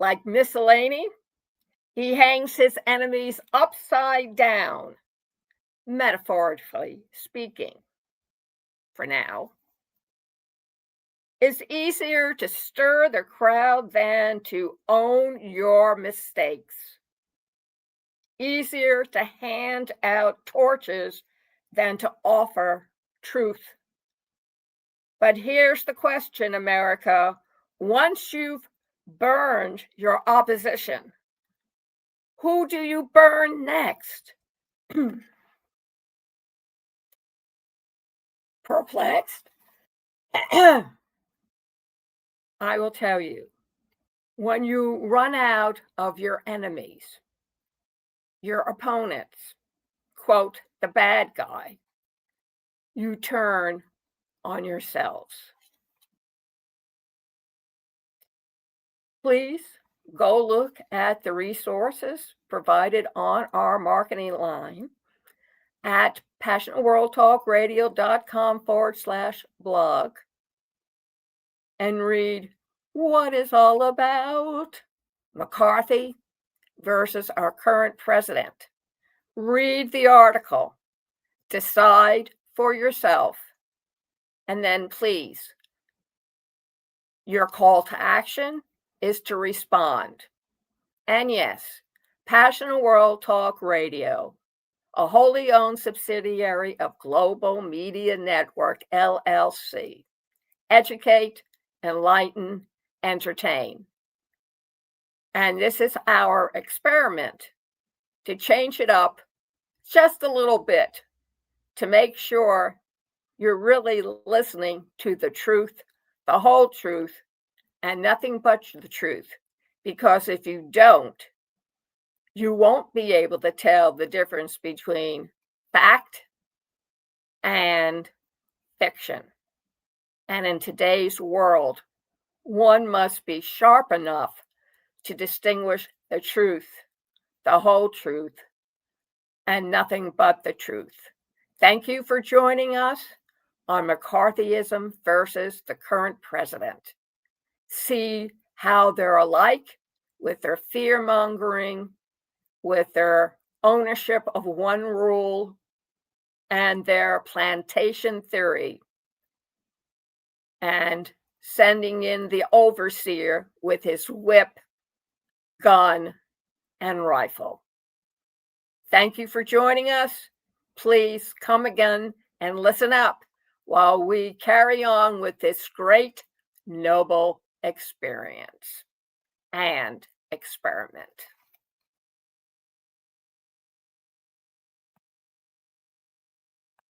Like Mussolini, he hangs his enemies upside down, metaphorically speaking, for now. It's easier to stir the crowd than to own your mistakes. Easier to hand out torches than to offer truth. But here's the question, America. Once you've burned your opposition, who do you burn next? Perplexed? I will tell you, when you run out of your enemies, your opponents, quote, the bad guy, you turn on yourselves. Please go look at the resources provided on our marketing line at passionworldtalkradio.com/blog and read what it's all about. McCarthy versus our current president. Read the article, decide for yourself, and then please, your call to action is to respond. And yes, Passion World Talk Radio, a wholly owned subsidiary of Global Media Network, LLC. Educate, enlighten, entertain. And this is our experiment to change it up just a little bit to make sure you're really listening to the truth, the whole truth, and nothing but the truth. Because if you don't, you won't be able to tell the difference between fact and fiction. And in today's world, one must be sharp enough to distinguish the truth, the whole truth, and nothing but the truth. Thank you for joining us on McCarthyism versus the current president. See how they're alike with their fear-mongering, with their ownership of one rule, and their plantation theory, and sending in the overseer with his whip, gun, and rifle. Thank you for joining us. Please come again and listen up while we carry on with this great, noble experience and experiment.